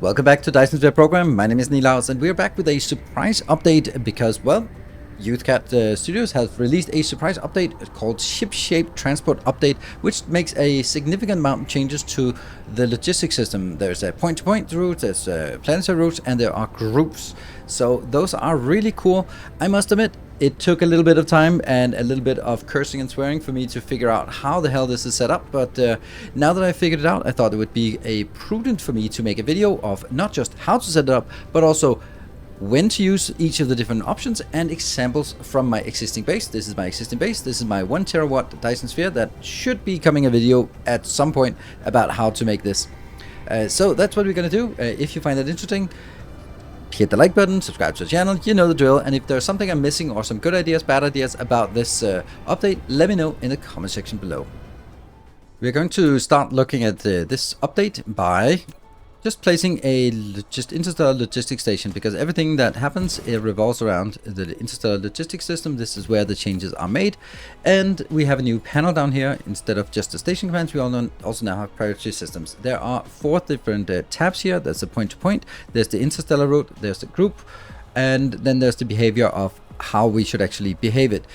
welcome back to Dyson Sphere Program. My name is Nilaus and we're back with a surprise update because, well, YouthCat Studios has released a surprise update called Ship Shape Transport Update, which makes a significant amount of changes to the logistics system. There's a point-to-point route, there's planetary routes, and there are groups. So those are really cool. I must admit, it took a little bit of time and a little bit of cursing and swearing for me to figure out how the hell this is set up, but now that I figured it out, I thought it would be prudent for me to make a video of not just how to set it up, but also when to use each of the different options and examples from my existing base. This is my existing base. This is my 1 terawatt Dyson Sphere that should be coming a video at some point about how to make this. So that's what we're going to do. If you find that interesting, hit the like button, subscribe to the channel, you know the drill, and if there's something I'm missing or some good ideas, bad ideas about this update, let me know in the comment section below. We're going to start looking at this update by just placing a interstellar logistics station, because everything that happens, it revolves around the interstellar logistics system. This is where the changes are made, and we have a new panel down here. Instead of just the station commands, we also now have priority systems. There are 4 different tabs here. There's the point-to-point, there's the interstellar route, there's the group, and then there's the behavior of how we should actually behave it,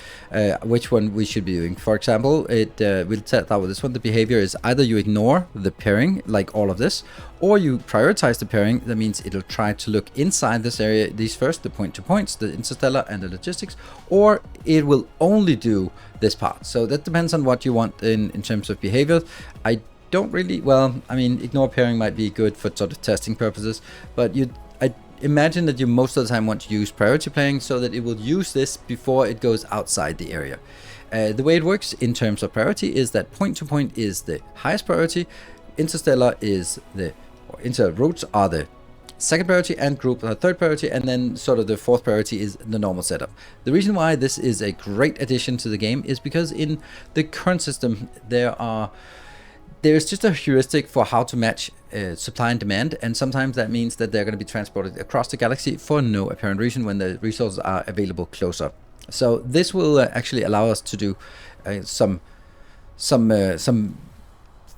which one we should be doing. For example, we'll set out with this one. The behavior is either you ignore the pairing, like all of this, or you prioritize the pairing. That means it'll try to look inside this area, these first, the point-to-points, the interstellar and the logistics, or it will only do this part. So that depends on what you want in terms of behavior. I don't really, well, I mean, ignore pairing might be good for sort of testing purposes, but I imagine that you most of the time want to use priority pairing so that it will use this before it goes outside the area. The way it works in terms of priority is that point-to-point is the highest priority, interstellar is inter routes are the second priority, and group are third priority, and then sort of the 4th priority is the normal setup. The reason why this is a great addition to the game is because in the current system there's just a heuristic for how to match supply and demand, and sometimes that means that they're going to be transported across the galaxy for no apparent reason when the resources are available closer. So this will actually allow us to do some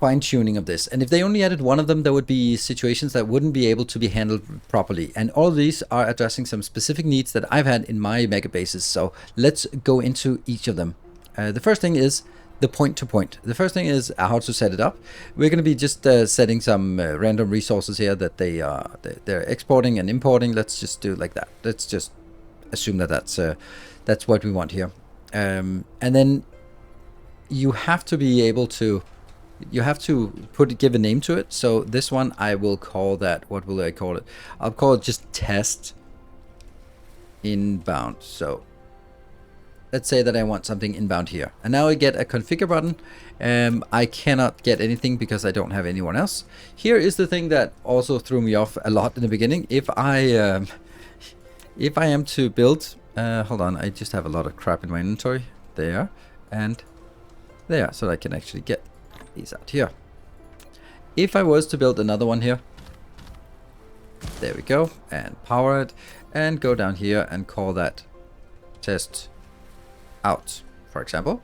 fine-tuning of this. And if they only added one of them, there would be situations that wouldn't be able to be handled properly. And all of these are addressing some specific needs that I've had in my mega bases. So let's go into each of them. The first thing is the point-to-point. The first thing is how to set it up. We're going to be just setting some random resources here that they're exporting and importing. Let's just do it like that. Let's just assume that that's what we want here. And then you have to be able to, give a name to it. So this one I will call that, what will I call it? I'll call it just test inbound. So let's say that I want something inbound here. And now I get a configure button. I cannot get anything because I don't have anyone else. Here is the thing that also threw me off a lot in the beginning. If I am to build, hold on, I just have a lot of crap in my inventory. There and there, so I can actually get these out here. If I was to build another one here, there we go, and power it, and go down here and call that test out, for example,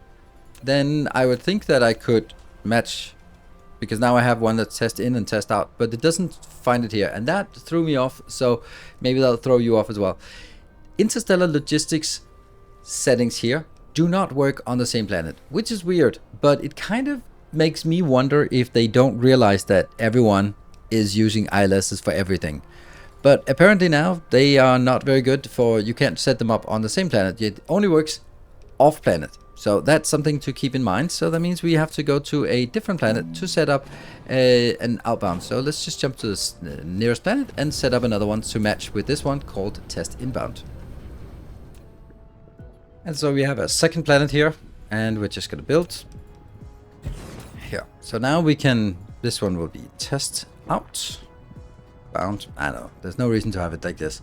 then I would think that I could match, because now I have one that's test in and test out, but it doesn't find it here, and that threw me off. So maybe that'll throw you off as well. Interstellar logistics settings here do not work on the same planet, which is weird, but it kind of makes me wonder if they don't realize that everyone is using ILSs for everything. But apparently now they are not very good for, you can't set them up on the same planet. It only works off planet. So that's something to keep in mind. So that means we have to go to a different planet to set up an outbound. So let's just jump to the nearest planet and set up another one to match with this one called test inbound. And so we have a second planet here, and we're just going to build here. So now we can, this one will be test out bound. I don't know, there's no reason to have it like this.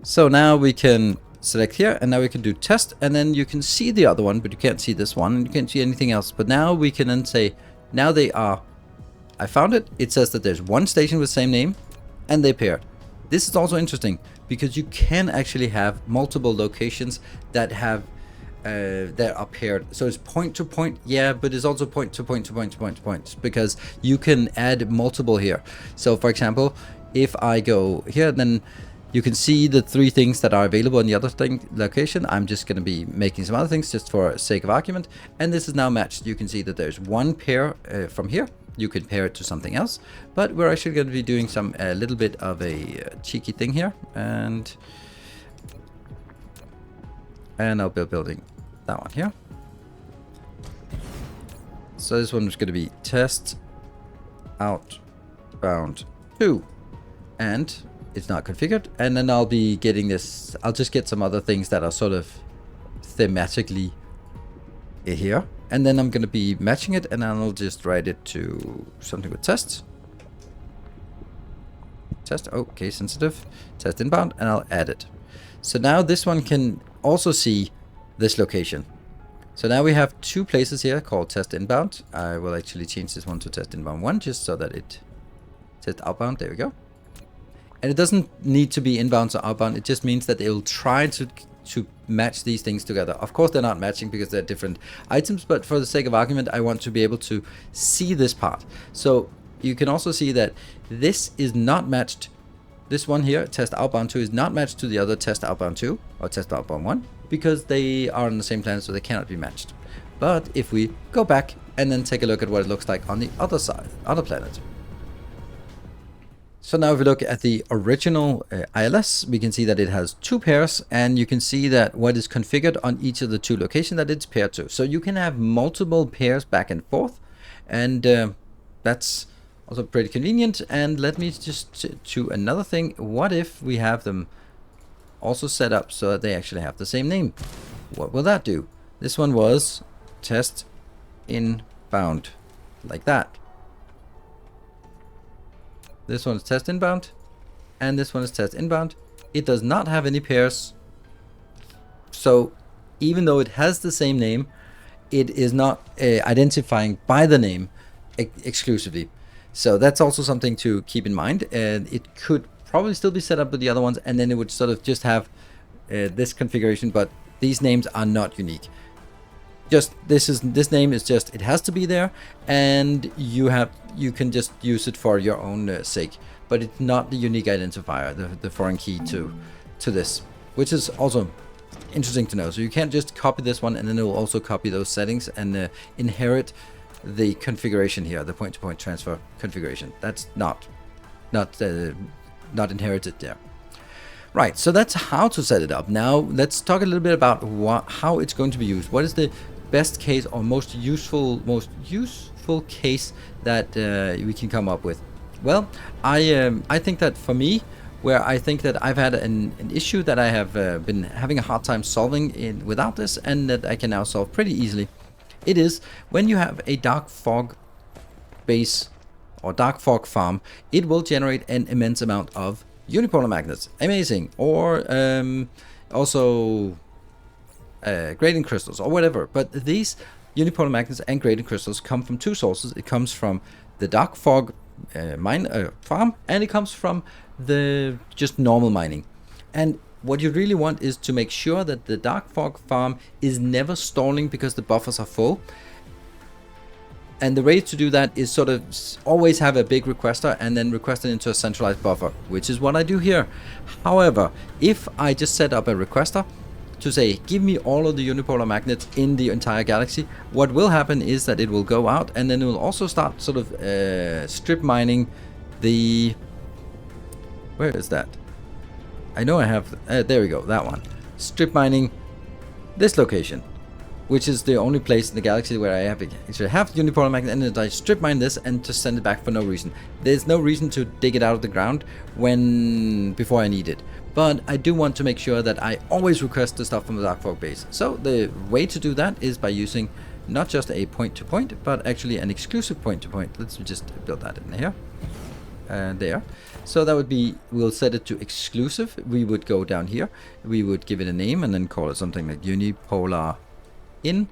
So now we can select here, and now we can do test, and then you can see the other one, but you can't see this one, and you can't see anything else. But now we can then say, now they are, I found it. It says that there's one station with the same name, and they paired. This is also interesting because you can actually have multiple locations that have that are paired. So it's point to point, yeah, but it's also point to point to point to point to point, because you can add multiple here. So for example, If I go here, then you can see the 3 things that are available in the other location. I'm just going to be making some other things just for sake of argument. And this is now matched. You can see that there's 1 pair from here. You can pair it to something else. But we're actually going to be doing a little bit of a cheeky thing here. And I'll be building that one here. So this one is going to be test outbound 2. And it's not configured, and then I'll be getting this. I'll just get some other things that are sort of thematically here, and then I'm going to be matching it, and I'll just write it to something with test, okay, sensitive, test inbound, and I'll add it. So now this one can also see this location. So now we have 2 places here called test inbound. I will actually change this one to test inbound 1 just so that it test outbound. There we go. And it doesn't need to be inbound or outbound. It just means that it will try to match these things together. Of course, they're not matching because they're different items, but for the sake of argument, I want to be able to see this part. So you can also see that this is not matched. This one here, test outbound 2, is not matched to the other test outbound 2 or test outbound 1 because they are on the same planet, so they cannot be matched. But if we go back and then take a look at what it looks like on the other side, other planet. So now if we look at the original ILS, we can see that it has 2 pairs, and you can see that what is configured on each of the 2 locations that it's paired to. So you can have multiple pairs back and forth, and that's also pretty convenient. And let me just to another thing. What if we have them also set up so that they actually have the same name? What will that do? This one was test inbound, like that. This one is test inbound, and this one is test inbound. It does not have any pairs. So even though it has the same name, it is not identifying by the name exclusively. So that's also something to keep in mind. And it could probably still be set up with the other ones, and then it would sort of just have this configuration, but these names are not unique. Just this name is just, it has to be there, and you can just use it for your own sake, but it's not the unique identifier, the foreign key to this, which is also interesting to know. So you can't just copy this one and then it will also copy those settings and inherit the configuration here, the point-to-point transfer configuration. That's not inherited there. Right, so that's how to set it up. Now let's talk a little bit about how it's going to be used. What is the best case or most useful case that we can come up with? Well, I think that for me, where I think that I've had an issue that I have been having a hard time solving without this, and that I can now solve pretty easily, it is when you have a Darkfog base or Darkfog farm, it will generate an immense amount of unipolar magnets. Amazing. Or also gradient crystals or whatever. But these unipolar magnets and gradient crystals come from 2 sources. It comes from the Darkfog farm, and it comes from the just normal mining. And what you really want is to make sure that the Darkfog farm is never stalling because the buffers are full. And the way to do that is sort of always have a big requester and then request it into a centralized buffer, which is what I do here. However, if I just set up a requester to say, give me all of the unipolar magnets in the entire galaxy, what will happen is that it will go out and then it will also start sort of strip mining the... Where is that? I know I have... there we go, that one. Strip mining this location, which is the only place in the galaxy where I actually have unipolar magnet, and then I strip mine this and just send it back for no reason. There's no reason to dig it out of the ground before I need it. But I do want to make sure that I always request the stuff from the Darkfog base. So the way to do that is by using not just a point-to-point, but actually an exclusive point-to-point. Let's just build that in here. There. So that would be, we'll set it to exclusive. We would go down here. We would give it a name and then call it something like unipolar in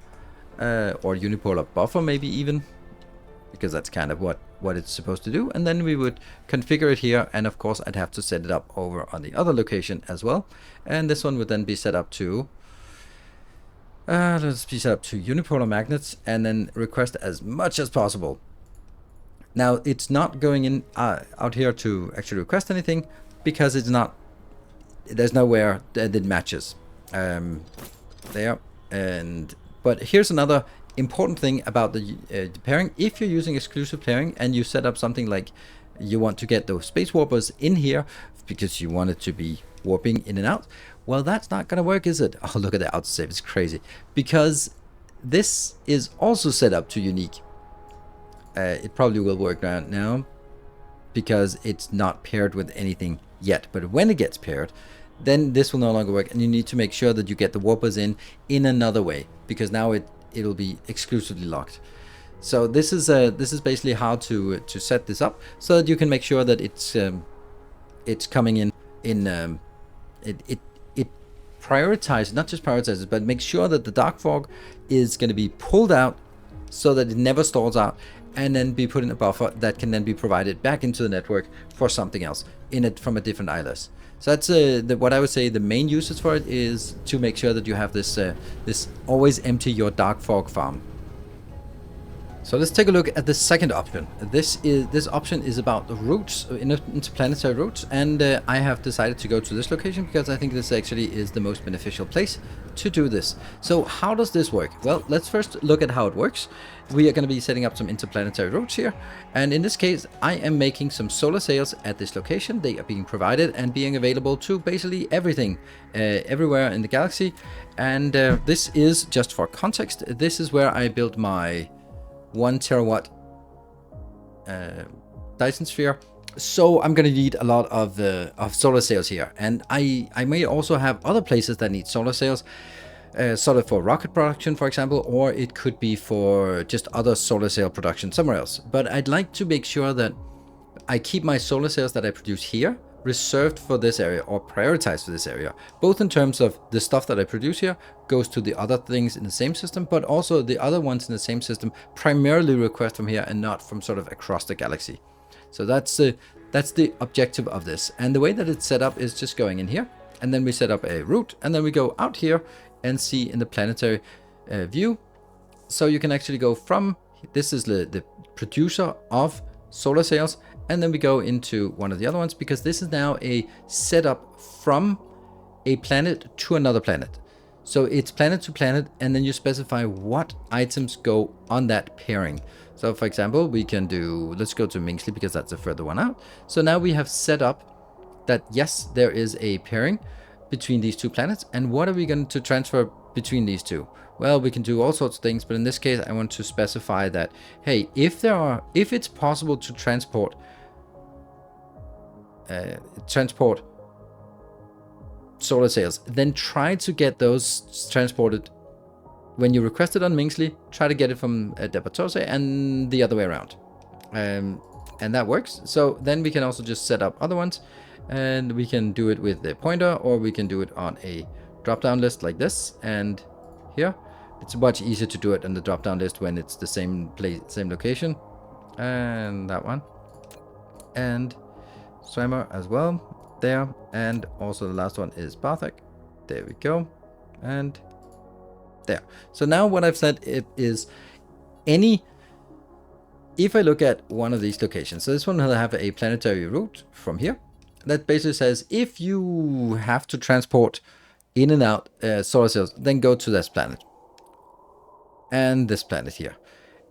or unipolar buffer, maybe even, because that's kind of what it's supposed to do. And then we would configure it here, and of course I'd have to set it up over on the other location as well. And this one would then be set up to let's be set up to unipolar magnets, and then request as much as possible. Now it's not going in out here to actually request anything because it's not. There's nowhere that it matches. There, but here's another important thing about the pairing. If you're using exclusive pairing and you set up something like you want to get those space warpers in here because you want it to be warping in and out, well, that's not gonna work, is it? Oh, look at the autosave, it's crazy. Because this is also set up to unique. It probably will work now because it's not paired with anything yet. But when it gets paired, then this will no longer work, and you need to make sure that you get the warpers in another way, because now it'll be exclusively locked. So this is basically how to set this up so that you can make sure that it's coming in it prioritizes, not just prioritizes, but make sure that the Darkfog is going to be pulled out so that it never stalls out, and then be put in a buffer that can then be provided back into the network for something else in it from a different ILS. So that's what I would say the main uses for it is to make sure that you have this this always empty your Darkfog farm. So let's take a look at the second option. This option is about the routes, interplanetary routes, and I have decided to go to this location because I think this actually is the most beneficial place to do this. So how does this work? Well, let's first look at how it works. We are going to be setting up some interplanetary routes here, and in this case I am making some solar sails at this location. They are being provided and being available to basically everything, everywhere in the galaxy. And this is, just for context, this is where I built my 1 terawatt Dyson Sphere. So I'm going to need a lot of solar sails here, and I may also have other places that need solar sails, sort of for rocket production, for example, or it could be for just other solar sail production somewhere else. But I'd like to make sure that I keep my solar sails that I produce here reserved for this area, or prioritized for this area, both in terms of the stuff that I produce here goes to the other things in the same system, but also the other ones in the same system primarily request from here and not from sort of across the galaxy. So that's the objective of this. And the way that it's set up is just going in here, and then we set up a route, and then we go out here and see in the planetary view. So you can actually go from, this is the producer of solar sails, and then we go into one of the other ones, because this is now a setup from a planet to another planet. So it's planet to planet, and then you specify what items go on that pairing. So for example, we can do, let's go to Mingsley because that's the further one out. So now we have set up that yes, there is a pairing between these two planets. And what are we going to transfer between these two? Well, we can do all sorts of things, but in this case, I want to specify that, hey, if it's possible to transport solar sails, then try to get those transported when you request it on Mingsley. Try to get it from Debatose and the other way around, and that works. So then we can also just set up other ones, and we can do it with the pointer, or we can do it on a drop-down list like this. And here it's much easier to do it on the drop-down list when it's the same place, same location. And that one, and Swimmer as well there, and also the last one is Barthak. There we go, and there. So now what I've said is if I look at one of these locations, so this one will have a planetary route from here that basically says if you have to transport in and out solar sails, then go to this planet and this planet here.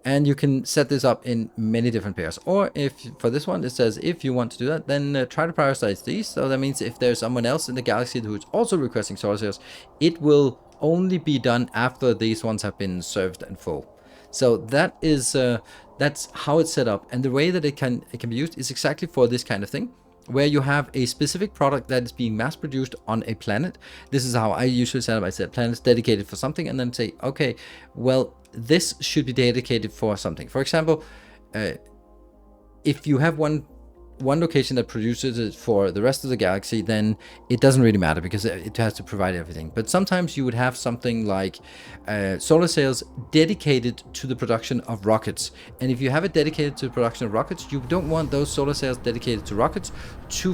And you can set this up in many different pairs. Or if for this one, it says if you want to do that, then try to prioritize these. So that means if there's someone else in the galaxy who's also requesting solar sails, it will only be done after these ones have been served and full. So that is that's how it's set up. And the way that it can be used is exactly for this kind of thing, where you have a specific product that is being mass produced on a planet. This is how I usually set up. I set planets dedicated for something, and then say, okay, well, this should be dedicated for something. For example, if you have one location that produces it for the rest of the galaxy, then it doesn't really matter because it has to provide everything. But sometimes you would have something like solar sails dedicated to the production of rockets. And if you have it dedicated to the production of rockets, you don't want those solar sails dedicated to rockets to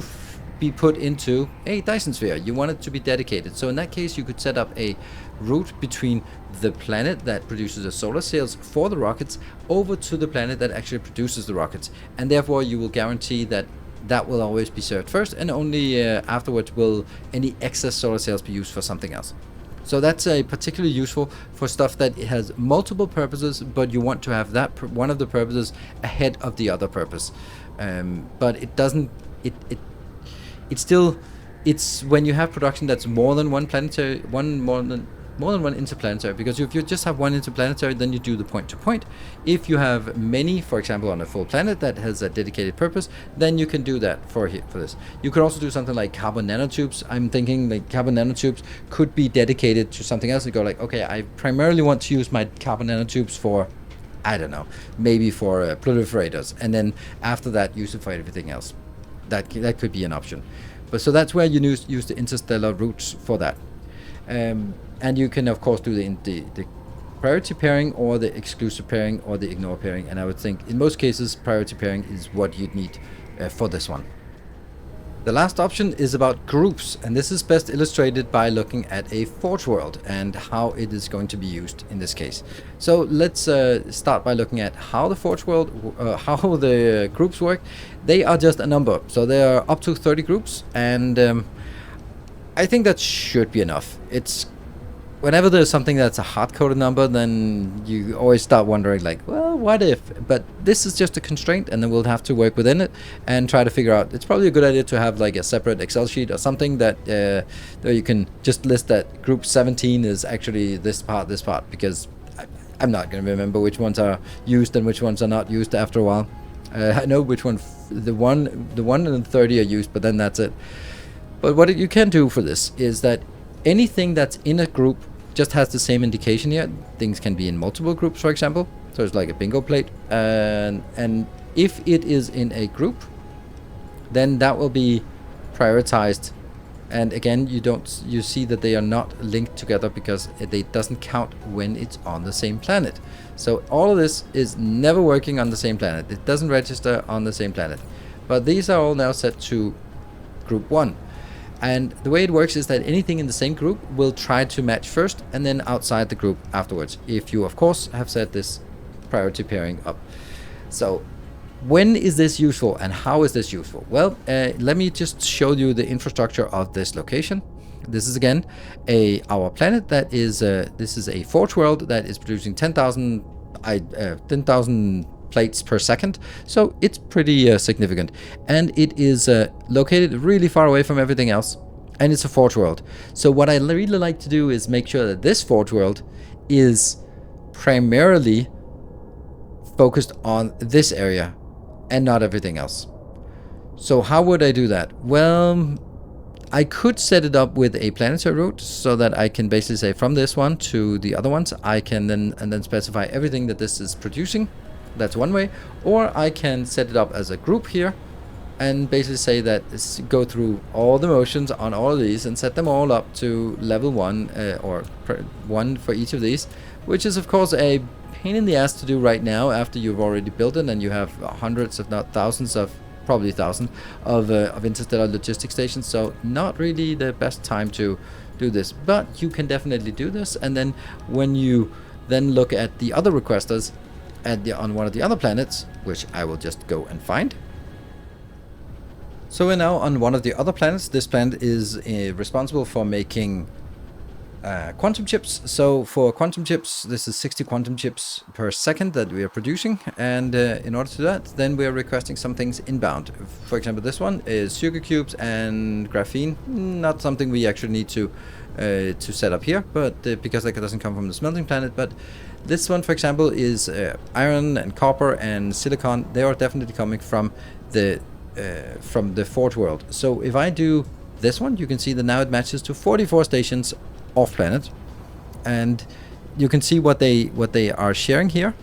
be put into a Dyson sphere. You want it to be dedicated. So in that case, you could set up a route between the planet that produces the solar sails for the rockets over to the planet that actually produces the rockets. And therefore, you will guarantee that that will always be served first, and only afterwards will any excess solar sails be used for something else. So that's particularly useful for stuff that has multiple purposes, but you want to have that one of the purposes ahead of the other purpose. But it doesn't. It's when you have production that's more than one planetary, more than one interplanetary, because if you just have one interplanetary, then you do the point to point. If you have many, for example, on a full planet that has a dedicated purpose, then you can do that for this. You could also do something like carbon nanotubes. I'm thinking like carbon nanotubes could be dedicated to something else. You go like, okay, I primarily want to use my carbon nanotubes for, I don't know, maybe for proliferators, and then after that use it for everything else. That could be an option. But so that's where you use the interstellar routes for that. And you can of course do the priority pairing or the exclusive pairing or the ignore pairing, and I would think in most cases priority pairing is what you'd need for this one. The last option is about groups, and this is best illustrated by looking at a forge world and how it is going to be used in this case. So let's start by looking at how the forge world, how the groups work. They are just a number, so there are up to 30 groups, and I think that should be enough. It's whenever there's something that's a hard-coded number, then you always start wondering like, well, what if? But this is just a constraint, and then we'll have to work within it and try to figure out. It's probably a good idea to have like a separate Excel sheet or something that you can just list that group 17 is actually this part, because I'm not going to remember which ones are used and which ones are not used after a while. I know which one, the one and the 30 are used, but then that's it. But what you can do for this is that anything that's in a group just has the same indication here. Things can be in multiple groups, for example. So it's like a bingo plate. And if it is in a group, then that will be prioritized. And again, you see that they are not linked together because it doesn't count when it's on the same planet. So all of this is never working on the same planet. It doesn't register on the same planet. But these are all now set to group 1. And the way it works is that anything in the same group will try to match first and then outside the group afterwards, if you of course have set this priority pairing up. So when is this useful and how is this useful? Well, let me just show you the infrastructure of this location. This is again our planet that is this is a forge world that is producing 10,000 plates per second, so it's pretty significant, and it is located really far away from everything else, and it's a forge world. So what I really like to do is make sure that this forge world is primarily focused on this area and not everything else. So how would I do that? Well, I could set it up with a planetary route so that I can basically say from this one to the other ones I can then specify everything that this is producing. That's one way. Or I can set it up as a group here and basically say that go through all the motions on all of these and set them all up to level 1 or 1 for each of these, which is of course a pain in the ass to do right now after you've already built it and you have hundreds if not thousands of, probably thousands of interstellar logistics stations. So not really the best time to do this, but you can definitely do this. And then when you then look at the other requesters on one of the other planets, which I will just go and find. So we're now on one of the other planets. This planet is responsible for making quantum chips. So for quantum chips, this is 60 quantum chips per second that we are producing, and in order to do that, then we are requesting some things inbound. For example, this one is sugar cubes and graphene. Not something we actually need to set up here, but because it doesn't come from the smelting planet. But this one, for example, is iron and copper and silicon. They are definitely coming from the forge world. So if I do this one, you can see that now it matches to 44 stations off planet, and you can see what they are sharing here.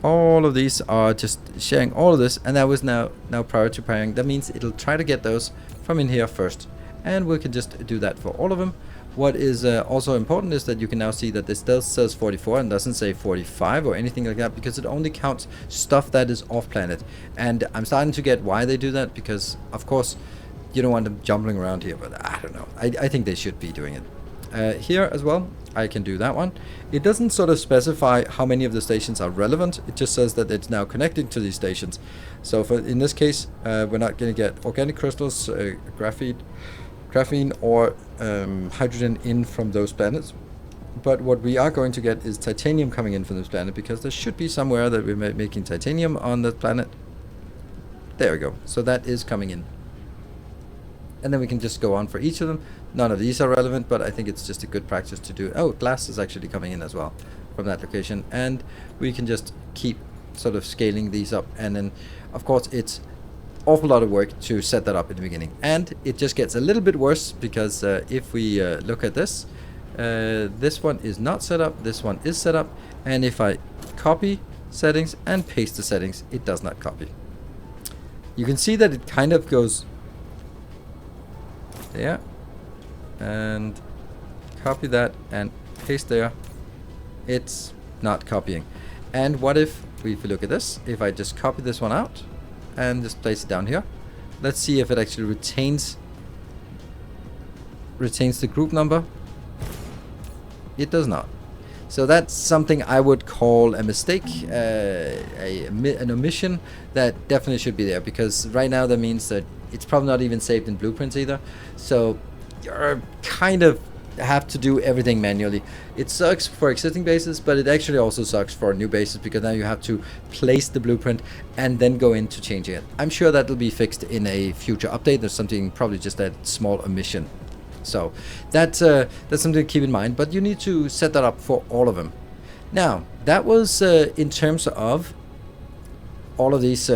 All of these are just sharing all of this, and that was now priority pairing. That means it'll try to get those from in here first, and we can just do that for all of them. What is also important is that you can now see that this still says 44 and doesn't say 45 or anything like that, because it only counts stuff that is off planet. And I'm starting to get why they do that, because of course you don't want them jumbling around here, but I don't know. I think they should be doing it. Here as well, I can do that one. It doesn't sort of specify how many of the stations are relevant. It just says that it's now connecting to these stations. So in this case, we're not going to get organic crystals, graphene or hydrogen in from those planets. But what we are going to get is titanium coming in from this planet, because there should be somewhere that we're making titanium on that planet. There we go. So that is coming in. And then we can just go on for each of them. None of these are relevant, but I think it's just a good practice to do. Oh, glass is actually coming in as well from that location. And we can just keep sort of scaling these up. And then, of course, it's awful lot of work to set that up in the beginning. And it just gets a little bit worse, because if we look at this, this one is not set up, this one is set up. And if I copy settings and paste the settings, it does not copy. You can see that it kind of goes there, and copy that and paste there. It's not copying. And what if we look at this, if I just copy this one out and just place it down here, let's see if it actually retains the group number. It does not. So that's something I would call a mistake, an omission that definitely should be there, because right now that means that it's probably not even saved in blueprints either. So you kind of have to do everything manually. It sucks for existing bases, but it actually also sucks for new bases, because now you have to place the blueprint and then go into changing it. I'm sure that will be fixed in a future update. There's something, probably just that small omission. So that's something to keep in mind, but you need to set that up for all of them. Now, that was in terms of all of these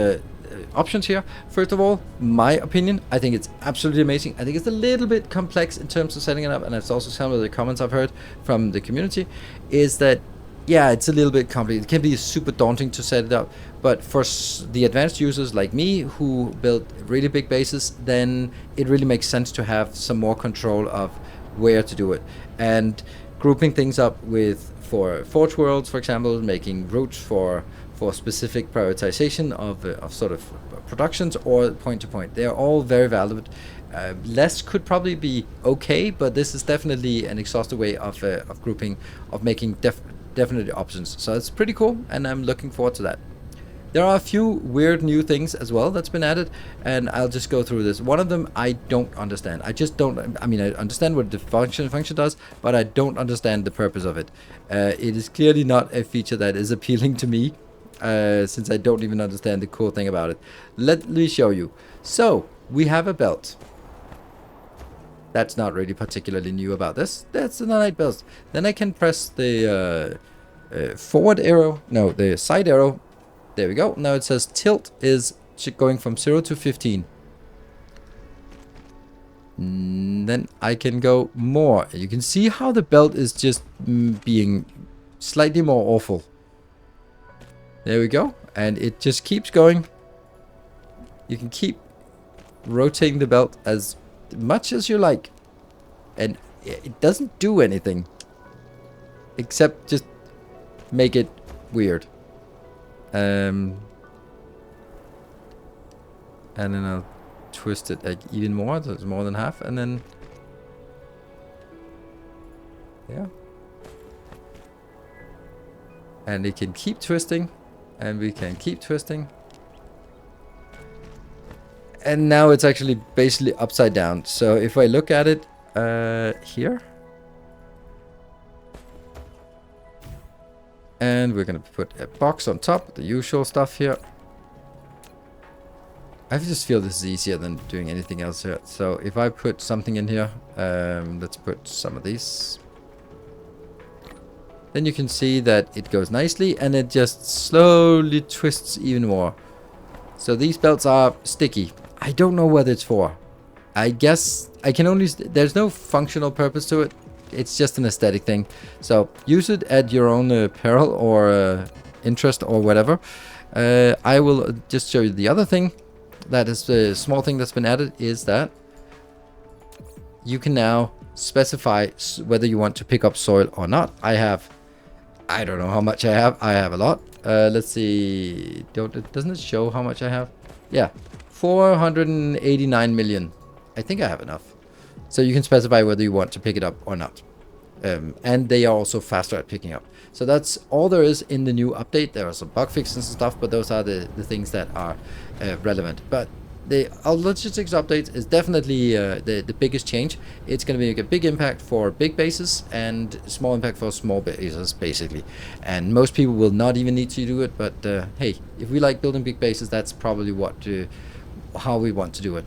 options here. First of all, my opinion, I think it's absolutely amazing. I think it's a little bit complex in terms of setting it up, and that's also some of the comments I've heard from the community, is that, yeah, it's a little bit complicated. It can be super daunting to set it up, but for the advanced users like me who build really big bases, then it really makes sense to have some more control of where to do it. And grouping things up for forge worlds, for example, making routes for specific prioritization of sort of productions or point to point. They're all very valid. Less could probably be okay, but this is definitely an exhaustive way of grouping, of making definitely options. So it's pretty cool, and I'm looking forward to that. There are a few weird new things as well that's been added, and I'll just go through this. One of them I don't understand. I just don't. I mean, I understand what the function does, but I don't understand the purpose of it. It is clearly not a feature that is appealing to me, since I don't even understand the cool thing about it. Let me show you. So we have a belt. That's not really particularly new about this. That's a night belt. Then I can press the forward arrow. No, the side arrow. There we go. Now it says tilt is going from 0 to 15. Then I can go more. You can see how the belt is just being slightly more awful. There we go. And it just keeps going. You can keep rotating the belt as much as you like. And it doesn't do anything. Except just make it weird. And then I'll twist it like even more, so it's more than half, and then yeah, and it can keep twisting, and we can keep twisting, and now it's actually basically upside down. So if I look at it here, and we're gonna put a box on top, the usual stuff here. I just feel this is easier than doing anything else here. So if I put something in here, let's put some of these. Then you can see that it goes nicely, and it just slowly twists even more. So these belts are sticky. I don't know what it's for. I guess I can only, there's no functional purpose to it. It's just an aesthetic thing. So use it at your own peril or interest or whatever. I will just show you the other thing. That is the small thing that's been added, is that you can now specify whether you want to pick up soil or not. I don't know how much I have. I have a lot. Let's see. Doesn't it show how much I have? Yeah, 489 million. I think I have enough. So you can specify whether you want to pick it up or not. And they are also faster at picking up. So that's all there is in the new update. There are some bug fixes and stuff, but those are the things that are relevant. But the logistics update is definitely the biggest change. It's going to make a big impact for big bases and small impact for small bases, basically. And most people will not even need to do it, but hey, if we like building big bases, that's probably how we want to do it.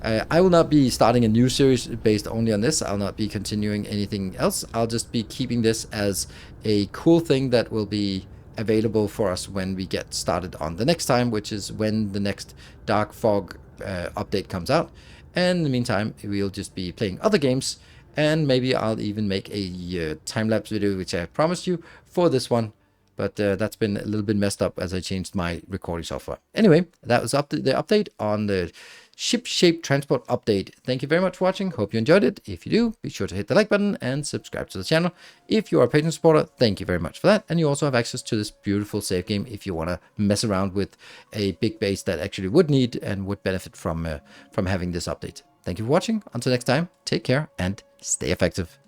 I will not be starting a new series based only on this. I'll not be continuing anything else. I'll just be keeping this as a cool thing that will be available for us when we get started on the next time, which is when the next Darkfog update comes out. And in the meantime, we'll just be playing other games, and maybe I'll even make a time-lapse video, which I promised you for this one. But that's been a little bit messed up as I changed my recording software. Anyway, that was the update on the ship-shaped transport update. Thank you very much for watching. Hope you enjoyed it. If you do, be sure to hit the like button and subscribe to the channel. If you are a Patreon supporter, thank you very much for that. And you also have access to this beautiful save game if you want to mess around with a big base that actually would need and would benefit from having this update. Thank you for watching. Until next time, take care and stay effective.